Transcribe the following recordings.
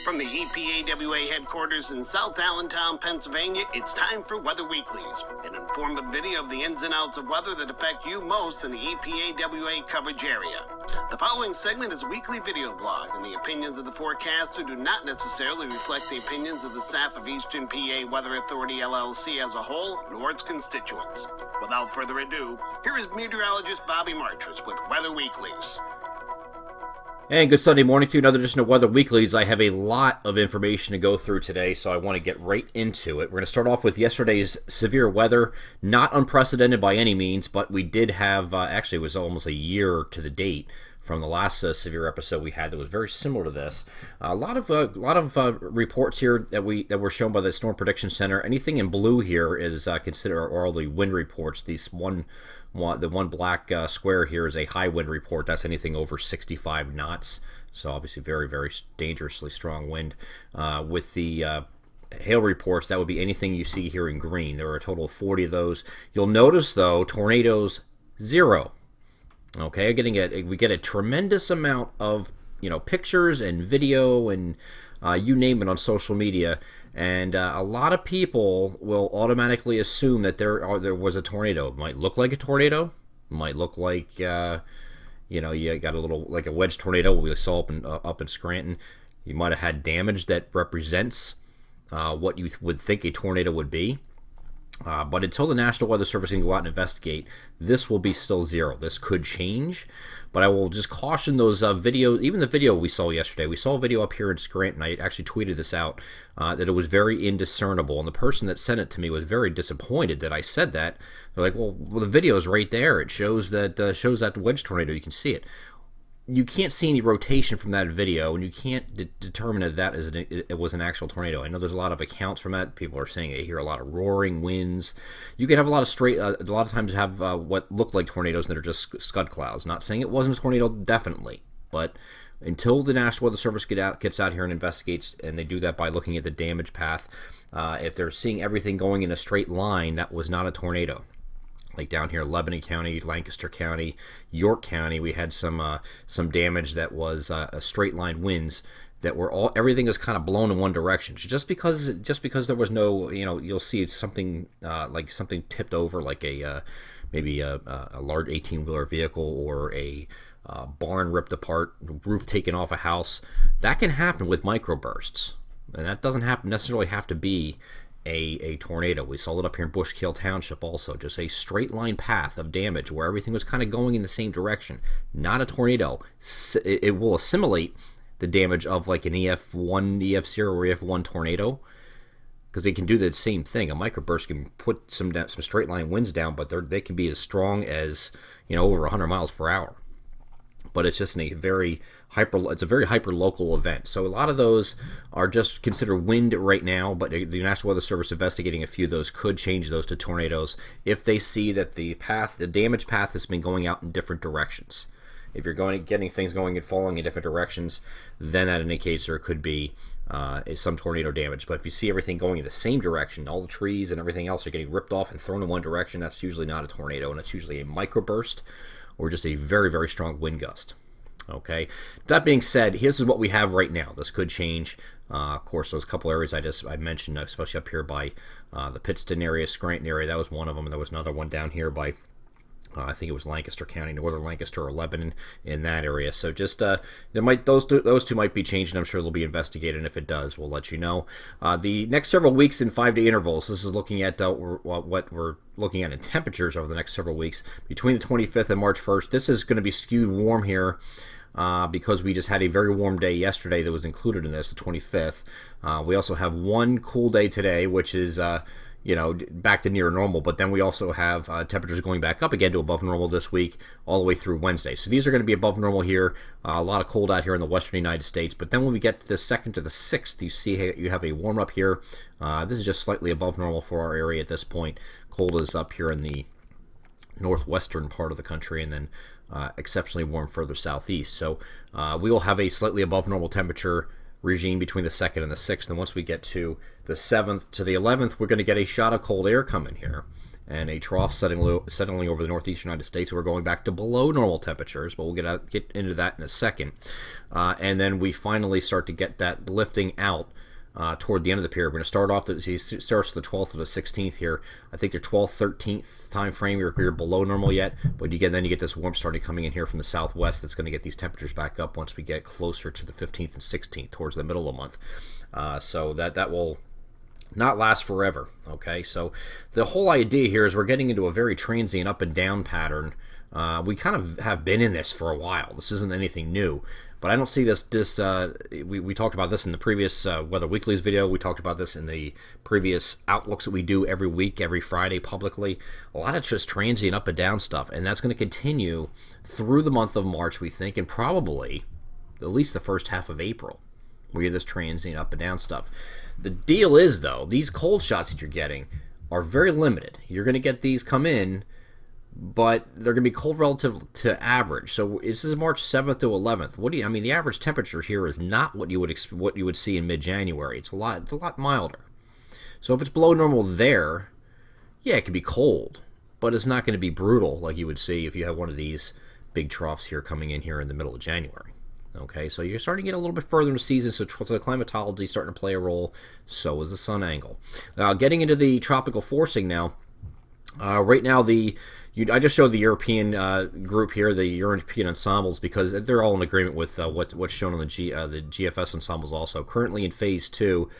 From the EPAWA headquarters in South Allentown, Pennsylvania, it's time for Weather Weeklies, an informative video of the ins and outs of weather that affect you most in the EPAWA coverage area. The following segment is a weekly video blog, and the opinions of the forecaster do not necessarily reflect the opinions of the staff of Eastern PA Weather Authority LLC as a whole, nor its constituents. Without further ado, here is meteorologist Bobby Martrus with Weather Weeklies. And good Sunday morning to another edition of Weather Weeklies. I have a lot of information to go through today, so I want to get right into it. We're going to start off with yesterday's severe weather. Not unprecedented by any means, but we did have, actually it was almost a year to the date from the last severe episode we had that was very similar to this. A lot of reports here that were shown by the Storm Prediction Center. Anything in blue here is considered all the wind reports. The one black square here is a high wind report. That's anything over 65 knots. So obviously very, very dangerously strong wind. With the hail reports, that would be anything you see here in green. There are a total of 40 of those. You'll notice, though, tornadoes, 0. Okay, we get a tremendous amount of pictures and video and you name it on social media, and a lot of people will automatically assume that there was a tornado. It might look like a tornado, might look like you got a little like a wedge tornado we saw up in Scranton. You might have had damage that represents what you would think a tornado would be. But until the National Weather Service can go out and investigate, this will be still 0. This could change, but I will just caution those videos, even the video we saw yesterday. We saw a video up here in Scranton. I actually tweeted this out, that it was very indiscernible, and the person that sent it to me was very disappointed that I said that. They're like, well the video's right there. It shows that wedge tornado. You can see it. You can't see any rotation from that video, and you can't determine that it was an actual tornado. I know there's a lot of accounts from that. People are saying they hear a lot of roaring winds. You can have a lot of times have what look like tornadoes that are just scud clouds. Not saying it wasn't a tornado, definitely, but until the National Weather Service gets out here and investigates, and they do that by looking at the damage path, if they're seeing everything going in a straight line, that was not a tornado. Like down here, Lebanon County, Lancaster County, York County, we had some damage that was a straight line winds that were everything is kind of blown in one direction. Just because there was no, you'll see something like something tipped over, like maybe a large 18-wheeler vehicle or a barn ripped apart, roof taken off a house. That can happen with microbursts, and that doesn't necessarily have to be a tornado. We saw it up here in Bushkill Township also, just a straight line path of damage where everything was kind of going in the same direction. Not a tornado. It will assimilate the damage of like an EF1, EF0, or EF1 tornado, because they can do the same thing. A microburst can put some straight line winds down, but they can be as strong as over 100 miles per hour. But it's just a very hyper local event. So a lot of those are just considered wind right now, but the National Weather Service investigating a few of those could change those to tornadoes if they see that the damage path has been going out in different directions. If you're getting things going and falling in different directions, then that indicates there could be some tornado damage. But if you see everything going in the same direction, all the trees and everything else are getting ripped off and thrown in one direction, that's usually not a tornado, and it's usually a microburst or just a very, very strong wind gust. Okay. That being said, here's what we have right now. This could change. Of course, those couple areas I mentioned, especially up here by the Pittston area, Scranton area, that was one of them. And there was another one down here by I think it was Lancaster County, northern Lancaster, or Lebanon, in that area. So just those two might be changed, and I'm sure they'll be investigated. And if it does, we'll let you know. The next several weeks in 5-day intervals. This is looking at what we're looking at in temperatures over the next several weeks between the 25th and March 1st. This is going to be skewed warm here. Because we just had a very warm day yesterday that was included in this, the 25th. We also have one cool day today, which is back to near normal, but then we also have temperatures going back up again to above normal this week all the way through Wednesday. So these are going to be above normal here. A lot of cold out here in the western United States, but then when we get to the 2nd to the 6th, you see you have a warm up here. This is just slightly above normal for our area at this point. Cold is up here in the northwestern part of the country, and then exceptionally warm further southeast. So we will have a slightly above normal temperature regime between the 2nd and the 6th, and once we get to the 7th to the 11th, we're going to get a shot of cold air coming here, and a trough settling over the northeastern United States. We're going back to below normal temperatures, but we'll get into that in a second. And then we finally start to get that lifting out toward the end of the period. We're going to start off, it starts the 12th to the 16th here. I think your 12th, 13th time frame, you're below normal yet, but then you get this warmth starting coming in here from the southwest that's going to get these temperatures back up once we get closer to the 15th and 16th, towards the middle of the month. So that will not last forever, okay? So the whole idea here is we're getting into a very transient up and down pattern. We kind of have been in this for a while. This isn't anything new. But I don't see this. We talked about this in the previous Weather Weeklies video. We talked about this in the previous outlooks that we do every week, every Friday publicly. A lot of just transient up and down stuff, and that's going to continue through the month of March, we think, and probably at least the first half of April. We get this transient up and down stuff. The deal is, though, these cold shots that you're getting are very limited. You're going to get these come in, but they're going to be cold relative to average. So this is March 7th to 11th. The average temperature here is not what you would see in mid-January. It's a lot milder. So if it's below normal there, yeah, it can be cold, but it's not going to be brutal like you would see if you have one of these big troughs here coming in here in the middle of January. Okay, so you're starting to get a little bit further in the season, so the climatology is starting to play a role. So is the sun angle. Now, getting into the tropical forcing now. Right now, I just showed the European group here, the European ensembles, because they're all in agreement with what's shown on the GFS ensembles also. Currently in phase 2.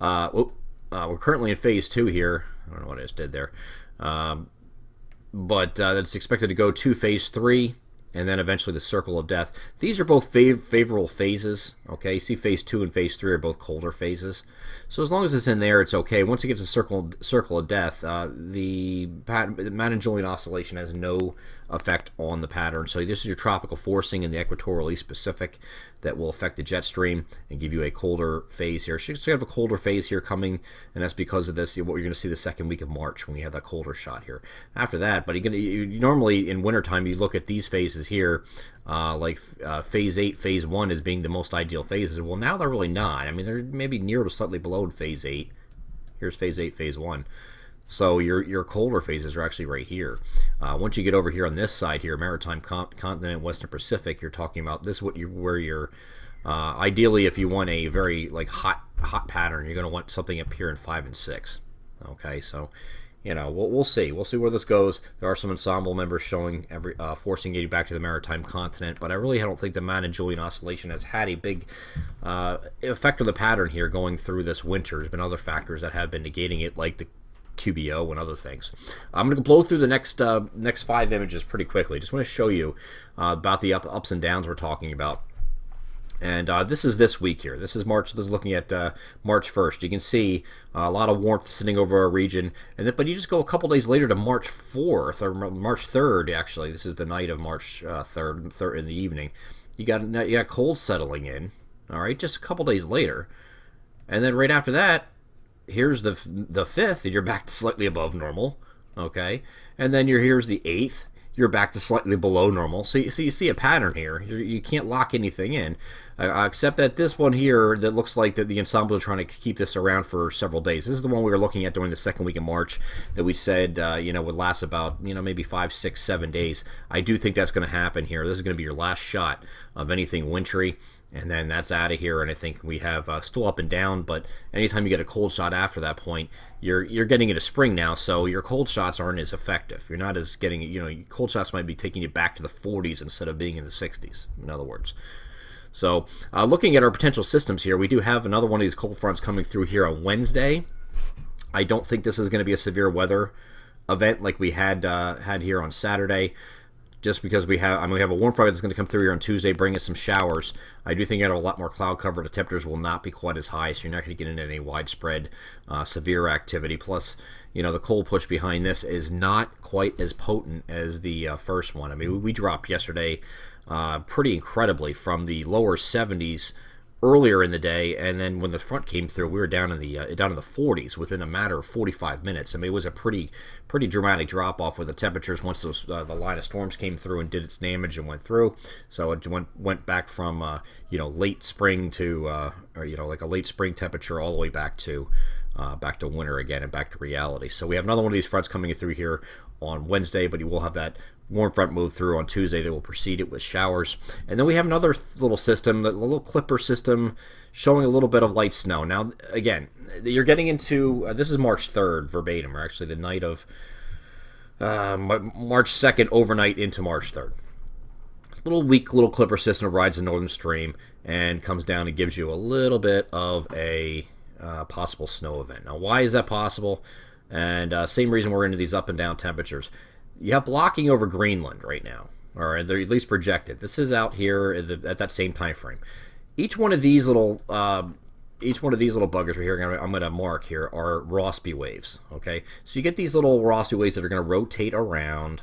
We're currently in phase 2 here. I don't know what I just did there. But it's expected to go to phase 3, and then eventually the circle of death. These are both favorable phases. Okay, you see phase 2 and phase 3 are both colder phases. So as long as it's in there, it's okay. Once it gets to circle of death, the Madden-Julian oscillation has no effect on the pattern. So this is your tropical forcing in the equatorial East Pacific that will affect the jet stream and give you a colder phase here. So you have a colder phase here coming, and that's because of this. What you're going to see the second week of March when you have that colder shot here. After that, but you normally in wintertime you look at these phases here, like phase 8, phase 1 as being the most ideal phases. Well, now they're really not. I mean, they're maybe near to slightly below phase 8. Here's phase 8, phase 1. So your colder phases are actually right here. Once you get over here on this side here, maritime continent, Western Pacific, you're talking about this where you're ideally, if you want a very hot pattern, you're going to want something up here in 5 and 6. Okay, so we'll see. We'll see where this goes. There are some ensemble members showing forcing getting back to the maritime continent, but I really don't think the Madden-Julian oscillation has had a big effect on the pattern here going through this winter. There's been other factors that have been negating it, like the QBO and other things. I'm going to blow through the next 5 images pretty quickly. Just want to show you about the ups and downs we're talking about. And this is this week here. This is March. This is looking at March 1st. You can see a lot of warmth sitting over our region. But you just go a couple days later to March 4th or March 3rd. Actually, this is the night of March 3rd in the evening. You got cold settling in. All right, just a couple days later, and then right after that, here's the 5th, and you're back to slightly above normal. Okay, and then here's the 8th. You're back to slightly below normal. So you see a pattern here. You can't lock anything in, except that this one here that looks like that the ensemble are trying to keep this around for several days. This is the one we were looking at during the second week of March that we said would last about maybe 5, 6, 7 days. I do think that's going to happen here. This is going to be your last shot of anything wintry. And then that's out of here, and I think we have still up and down, but anytime you get a cold shot after that point, you're getting into spring now, so your cold shots aren't as effective. You're not as getting, cold shots might be taking you back to the 40s instead of being in the 60s, in other words. So looking at our potential systems here, we do have another one of these cold fronts coming through here on Wednesday. I don't think this is going to be a severe weather event like we had here on Saturday. Just because we have a warm front that's going to come through here on Tuesday, bring us some showers. I do think you have a lot more cloud cover. The temperatures will not be quite as high, so you're not going to get into any widespread severe activity. Plus, the cold push behind this is not quite as potent as the first one. I mean, we dropped yesterday pretty incredibly from the lower 70s earlier in the day, and then when the front came through, we were down in the 40s within a matter of 45 minutes. I mean, it was a pretty dramatic drop off with the temperatures once those the line of storms came through and did its damage and went through. So it went back from late spring to like a late spring temperature all the way back to back to winter again and back to reality. So we have another one of these fronts coming through here on Wednesday, but you will have that warm front move through on Tuesday that will precede it with showers. And then we have another little system, the little clipper system, showing a little bit of light snow. Now, again, you're getting into, this is March 3rd verbatim, or actually the night of March 2nd overnight into March 3rd. Little clipper system rides the northern stream and comes down and gives you a little bit of a possible snow event. Now, why is that possible? And same reason we're into these up and down temperatures. You have blocking over Greenland right now, or they're at least projected. This is out here at that same time frame. Each one of these little buggers right here, I'm going to mark here, are Rossby waves. Okay, so you get these little Rossby waves that are going to rotate around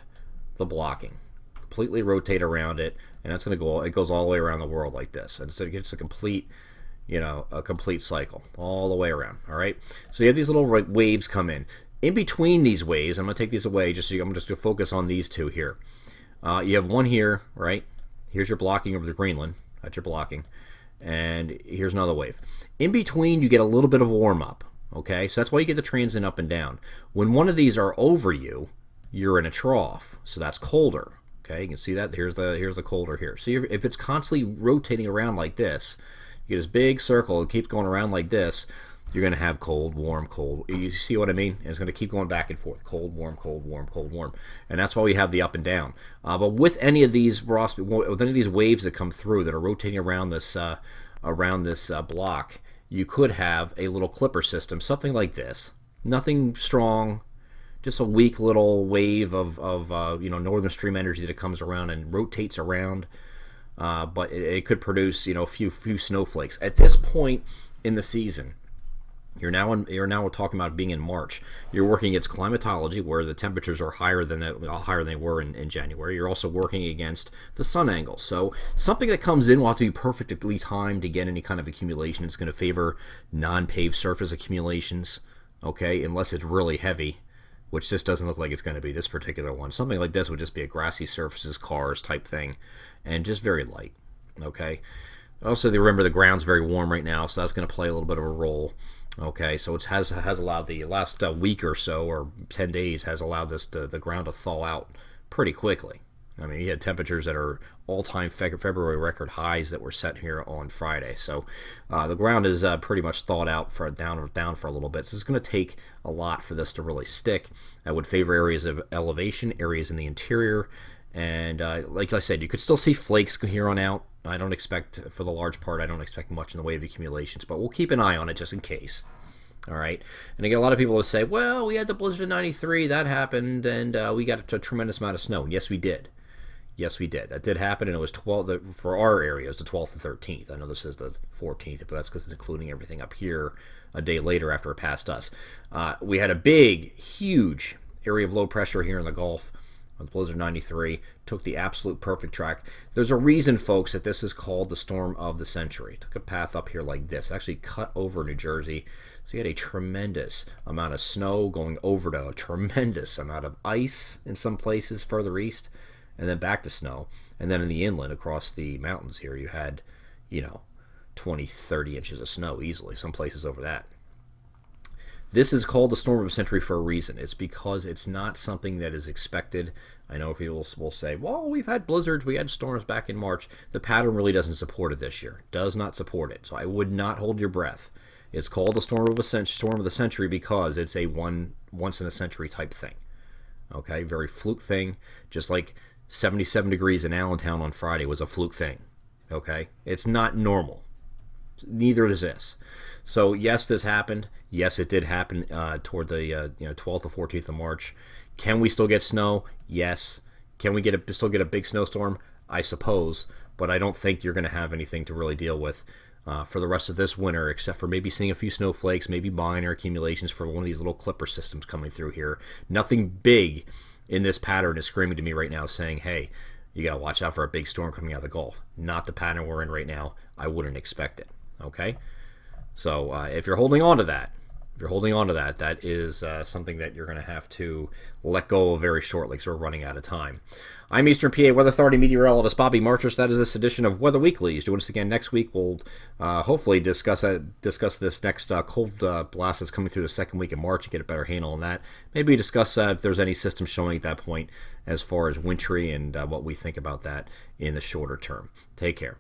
the blocking, completely rotate around it, and that's going to go. It goes all the way around the world like this, and so it gets a complete cycle all the way around. All right, so you have these little waves come in. In between these waves, I'm going to take these away. I'm just going to focus on these two here. You have one here, right? Here's your blocking over the Greenland. That's your blocking. And here's another wave. In between, you get a little bit of warm up. Okay, so that's why you get the transient up and down. When one of these are over you, you're in a trough. So that's colder. Okay, you can see that. Here's the colder here. So if it's constantly rotating around like this, you get this big circle. It keeps going around like this. You're going to have cold, warm, cold. You see what I mean? And it's going to keep going back and forth. Cold, warm, cold, warm, cold, warm. And that's why we have the up and down. But with any of these waves that come through that are rotating around this block, you could have a little clipper system, something like this. Nothing strong, just a weak little wave of northern stream energy that comes around and rotates around. But it could produce a few snowflakes. At this point in the season, You're now talking about being in March. You're working against climatology, where the temperatures are higher than they were in January. You're also working against the sun angle. So something that comes in will have to be perfectly timed to get any kind of accumulation. It's going to favor non-paved surface accumulations, okay, unless it's really heavy, which this doesn't look like it's going to be, this particular one. Something like this would just be a grassy surfaces, cars type thing, and just very light, okay. Also, remember the ground's very warm right now, so that's going to play a little bit of a role. Okay, so it has allowed the last week or so, or 10 days, has allowed the ground to thaw out pretty quickly. I mean, you had temperatures that are all-time February record highs that were set here on Friday. So the ground is pretty much thawed out down for a little bit. So it's going to take a lot for this to really stick. I would favor areas of elevation, areas in the interior, and like I said, you could still see flakes here on out. I don't expect, for the large part, I don't expect much in the way of accumulations, but we'll keep an eye on it just in case. All right, and I get a lot of people who say, well, we had the blizzard in 93, that happened, and we got a tremendous amount of snow. And yes, we did. Yes, we did. That did happen, and it was 12th, for our area, it was the 12th and 13th. I know this is the 14th, but that's because it's including everything up here a day later after it passed us. We had a big, huge area of low pressure here in the Gulf. Blizzard 93 took the absolute perfect track. There's a reason, folks, that this is called the storm of the century. It took a path up here like this. It actually cut over New Jersey. So you had a tremendous amount of snow going over to a tremendous amount of ice in some places further east, and then back to snow. And then in the inland across the mountains here, you had, 20, 30 inches of snow easily. Some places over that. This is called the storm of the century for a reason. It's because it's not something that is expected. I know people will say, well, we've had blizzards, we had storms back in March. The pattern really doesn't support it this year. Does not support it. So I would not hold your breath. It's called the storm of the century because it's a once in a century type thing. Okay, very fluke thing. Just like 77 degrees in Allentown on Friday was a fluke thing. Okay, it's not normal. Neither is this. So yes, this happened. Yes, it did happen toward the 12th or 14th of March. Can we still get snow? Yes. Can we still get a big snowstorm? I suppose, but I don't think you're going to have anything to really deal with for the rest of this winter, except for maybe seeing a few snowflakes, maybe minor accumulations for one of these little clipper systems coming through here. Nothing big in this pattern is screaming to me right now saying, hey, you got to watch out for a big storm coming out of the Gulf. Not the pattern we're in right now. I wouldn't expect it. Okay? So if you're holding on to that, you're holding on to that, that is something that you're going to have to let go of very shortly, because we're running out of time. I'm Eastern PA Weather Authority meteorologist Bobby Marchus. That is this edition of Weather Weeklies. Join us again next week. We'll hopefully discuss this next cold blast that's coming through the second week of March and get a better handle on that. Maybe discuss if there's any systems showing at that point as far as wintry and what we think about that in the shorter term. Take care.